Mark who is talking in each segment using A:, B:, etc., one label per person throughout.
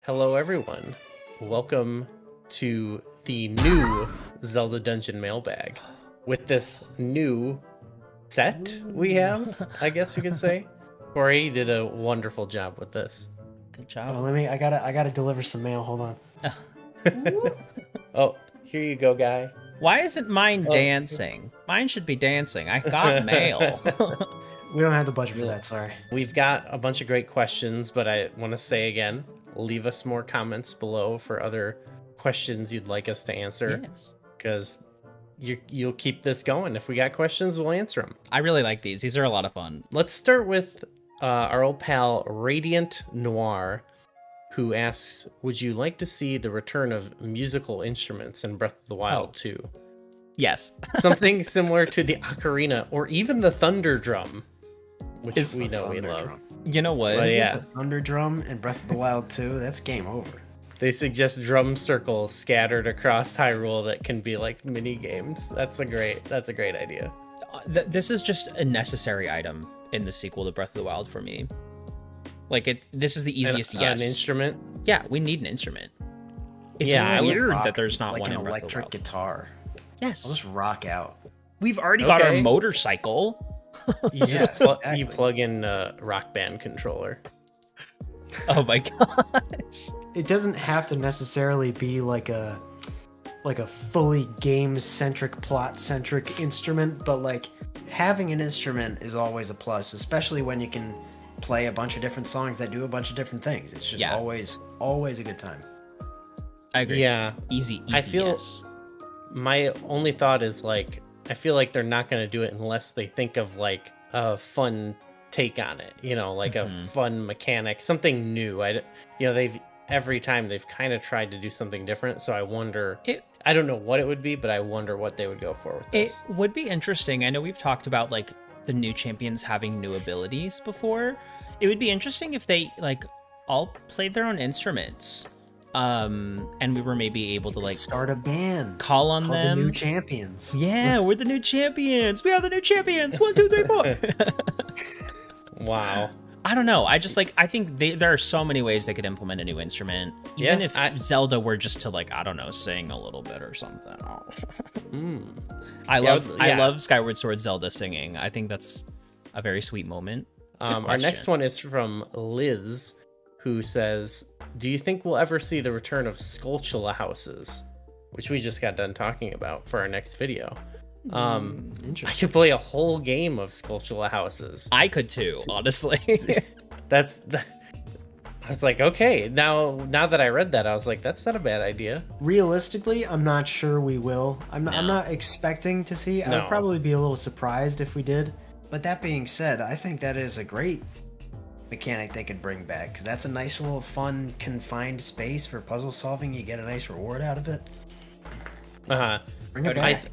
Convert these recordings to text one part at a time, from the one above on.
A: Hello, everyone. Welcome to the new Zelda Dungeon Mailbag. With this new set we have, I guess you could say. Corey did a wonderful job with this.
B: Good job.
C: Oh, I gotta deliver some mail. Hold on.
A: Oh, here you go, guy.
B: Why isn't mine dancing? Mine should be dancing. I got mail.
C: We don't have the budget for that, sorry.
A: We've got a bunch of great questions, but I want to say again, leave us more comments below for other questions you'd like us to answer.
B: Yes.
A: Because you'll keep this going. If we got questions, we'll answer them.
B: I really like these. These are a lot of fun.
A: Let's start with our old pal Radiant Noir, who asks, would you like to see the return of musical instruments in Breath of the Wild 2?
B: Yes.
A: Something similar to the ocarina or even the thunder drum, which we know we love.
B: You know what?
A: But yeah,
C: The Thunder Drum in Breath of the Wild 2, that's game over.
A: they suggest drum circles scattered across Hyrule that can be like mini games. That's a great idea.
B: This is just a necessary item in the sequel to Breath of the Wild for me. Like this is the easiest. Yes.
A: An instrument.
B: Yeah, we need an instrument. It's
A: Yeah,
B: weird that there's not
C: like
B: one
C: an
B: in Breath of the
C: electric
B: Wild.
C: guitar.
B: Yes.
C: I'll just rock out.
B: We've already got our
A: Okay.
B: motorcycle.
A: You just
C: exactly.
A: you plug in a Rock Band controller.
B: Oh my gosh.
C: It doesn't have to necessarily be like a fully game-centric, plot-centric instrument, but like having an instrument is always a plus, especially when you can play a bunch of different songs that do a bunch of different things. It's just always a good time.
B: I agree.
A: Yeah,
B: Easy.
A: I feel-
B: yes.
A: my only thought is like I feel like they're not going to do it unless they think of like a fun take on it, like a fun mechanic, something new. Every time they've kind of tried to do something different, so I wonder. I don't know what it would be, but I wonder what they would go for with this.
B: It would be interesting. I know we've talked about like the new champions having new abilities before. It would be interesting if they like all played their own instruments. And we were maybe able to like
C: Start a band.
B: call on
C: Called
B: them.
C: the New Champions.
B: Yeah, we're the new champions. We are the new champions. 1, 2, 3, 4.
A: Wow.
B: I don't know. I just like I think there are so many ways they could implement a new instrument. Even if Zelda were just to like I don't know sing a little bit or something. I love Skyward Sword Zelda singing. I think that's a very sweet moment.
A: Our next one is from Liz, who says, do you think we'll ever see the return of Skulchila Houses, which we just got done talking about for our next video? I could play a whole game of Skulchila Houses.
B: I could too, honestly.
A: I was like, okay, now that I read that, I was like, that's not a bad idea.
C: Realistically, I'm not sure we will. I'm not expecting to see. I would probably be a little surprised if we did. But that being said, I think that is a great mechanic they could bring back, because that's a nice little fun confined space for puzzle solving. You get a nice reward out of it. Bring it back.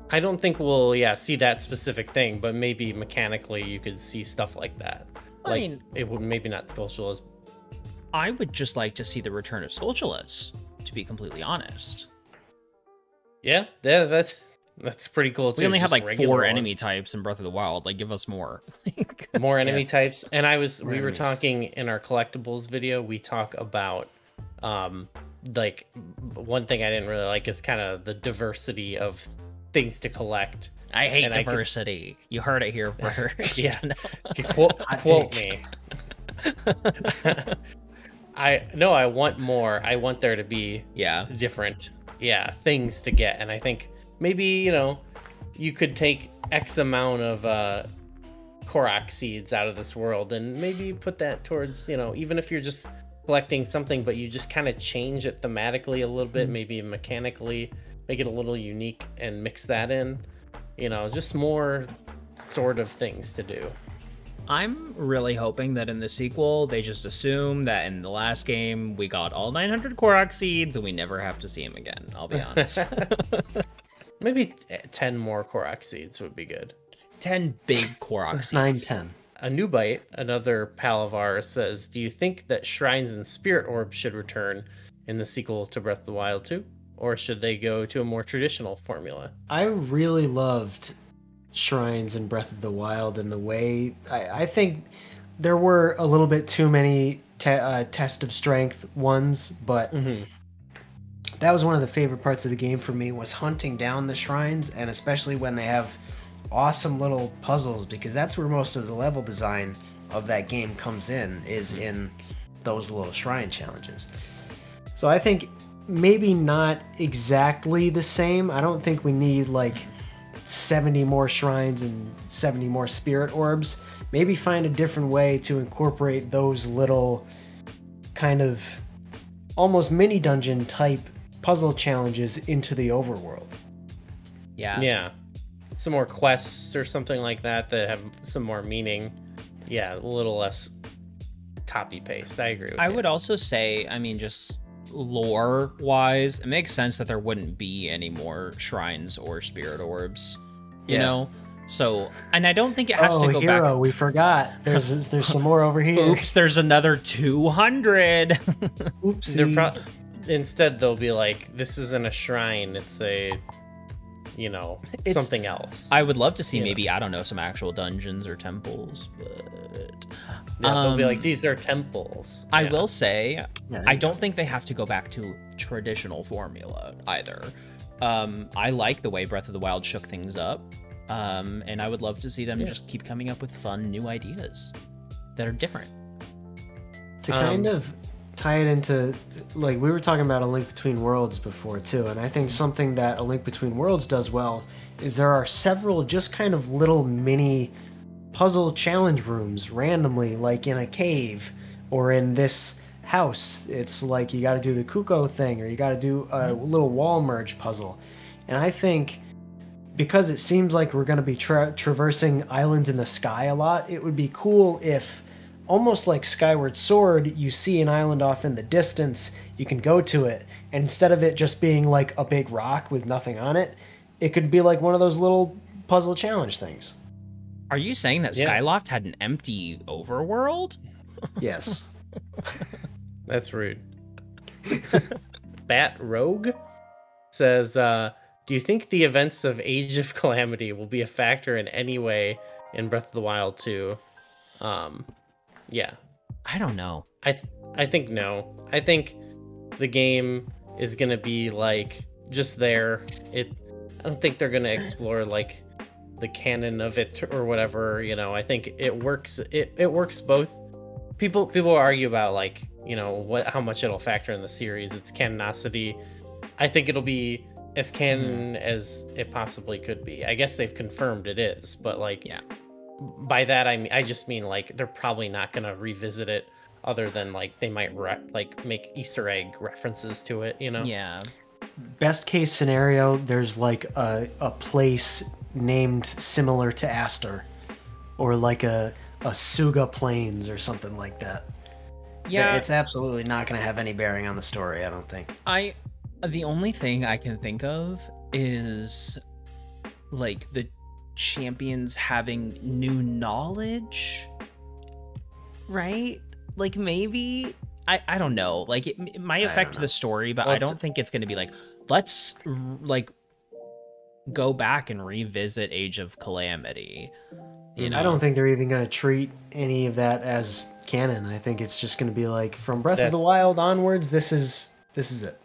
A: I don't think we'll see that specific thing, but maybe mechanically you could see stuff like that.
B: I mean,
A: it would maybe not Skulchilas.
B: I would just like to see the return of Skulchilas, to be completely honest.
A: Yeah, that's pretty cool too.
B: We only have
A: Just
B: like
A: regular
B: 4
A: ones.
B: enemy types in Breath of the Wild. Like, give us more.
A: More enemy types. And we were
C: enemies.
A: talking in our collectibles video, we talk about like one thing I didn't really like is kind of the diversity of things to collect.
B: I hate diversity. You heard it here first.
A: Yeah. Quote me. I want more. I want there to be different things to get. And I think maybe, you could take X amount of Korok seeds out of this world and maybe put that towards, even if you're just collecting something, but you just kind of change it thematically a little bit, maybe mechanically, make it a little unique and mix that in, just more sort of things to do.
B: I'm really hoping that in the sequel, they just assume that in the last game, we got all 900 Korok seeds and we never have to see him again. I'll be honest.
A: Maybe 10 more Korok seeds would be good.
B: 10 big Korok seeds.
C: 9, 10.
A: A new bite, another pal of ours, says, do you think that shrines and spirit orbs should return in the sequel to Breath of the Wild 2? Or should they go to a more traditional formula?
C: I really loved shrines in Breath of the Wild, and the way I think there were a little bit too many test of strength ones, but that was one of the favorite parts of the game for me, was hunting down the shrines, and especially when they have awesome little puzzles, because that's where most of the level design of that game comes in, is in those little shrine challenges. So I think maybe not exactly the same. I don't think we need like 70 more shrines and 70 more spirit orbs. Maybe find a different way to incorporate those little kind of almost mini dungeon type puzzle challenges into the overworld.
A: Yeah. Some more quests or something like that have some more meaning. Yeah, a little less copy paste. I agree with you.
B: I would also say, I mean, just lore wise, it makes sense that there wouldn't be any more shrines or spirit orbs, you know? So, and I don't think it has to go
C: Hero,
B: back.
C: We forgot. There's some more over here.
B: Oops, there's another 200.
C: Oopsies.
A: Instead, they'll be like, this isn't a shrine, it's a, it's something else.
B: I would love to see maybe, I don't know, some actual dungeons or temples, but...
A: they'll be like, these are temples.
B: I will say, I don't think they have to go back to traditional formula either. I like the way Breath of the Wild shook things up, and I would love to see them just keep coming up with fun new ideas that are different.
C: To kind of tie it into, like, we were talking about A Link Between Worlds before too, and I think something that A Link Between Worlds does well is there are several just kind of little mini puzzle challenge rooms randomly, like in a cave or in this house. It's like you got to do the Kuko thing, or you got to do a little wall merge puzzle. And I think because it seems like we're going to be traversing islands in the sky a lot, it would be cool if, almost like Skyward Sword, you see an island off in the distance, you can go to it, and instead of it just being like a big rock with nothing on it, it could be like one of those little puzzle challenge things.
B: Are you saying that Skyloft had an empty overworld?
C: Yes.
A: That's rude. Bat Rogue says, do you think the events of Age of Calamity will be a factor in any way in Breath of the Wild 2? Yeah.
B: I don't know.
A: I think no. I think the game is going to be like just there. I don't think they're going to explore like the canon of it or whatever, I think it works. It works both. People argue about like, how much it'll factor in the series, its canonicity. I think it'll be as canon as it possibly could be. I guess they've confirmed it is, but like, by that I just mean like they're probably not gonna revisit it, other than like they might make Easter egg references to it,
B: Yeah.
C: Best case scenario, there's like a place named similar to Astor, or like a Suga Plains or something like that.
B: Yeah,
C: it's absolutely not going to have any bearing on the story, I don't think.
B: The only thing I can think of is like the champions having new knowledge, right? Like maybe I don't know. Like it might affect the story, but I don't think it's going to be like, let's like go back and revisit Age of Calamity.
C: I don't think they're even going to treat any of that as canon. I think it's just going to be like, from Breath of the Wild onwards, this is it.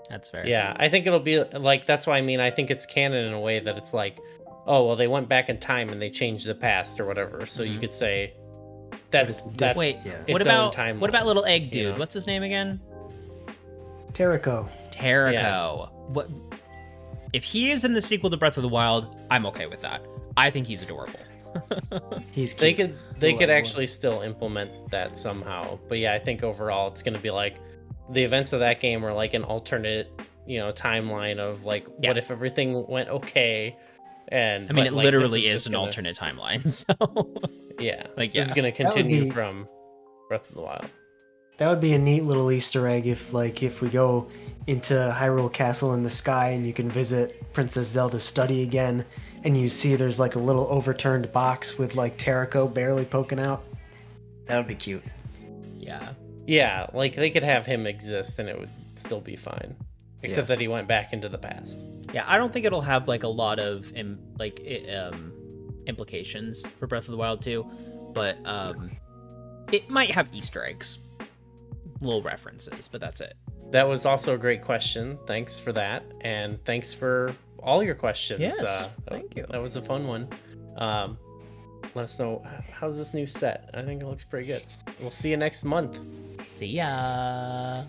B: That's fair.
A: Yeah, I think it'll be like, that's why I think it's canon in a way that it's like, oh well, they went back in time and they changed the past or whatever. So you could say that's
B: wait. What about little egg dude? What's his name again?
C: Terrico.
B: Yeah. What? If he is in the sequel to Breath of the Wild, I'm okay with that. I think he's adorable.
C: He's cute.
A: They could actually still implement that somehow. But yeah, I think overall it's going to be like the events of that game are like an alternate, timeline of like, what if everything went okay? And
B: I mean, it literally is an alternate timeline. So
A: yeah, like this is going to continue from Breath of the Wild.
C: That would be a neat little Easter egg if we go into Hyrule Castle in the sky and you can visit Princess Zelda's study again, and you see there's like a little overturned box with like Terrico barely poking out. That would be cute.
A: Yeah, like they could have him exist and it would still be fine, except that he went back into the past.
B: Yeah, I don't think it'll have like a lot of implications for Breath of the Wild 2, but It might have Easter eggs, little references, but that's it.
A: That was also a great question. Thanks for that, and thanks for all your questions.
B: Yes, thank you.
A: That was a fun one. Let us know, how's this new set? I think it looks pretty good. We'll see you next month.
B: See ya.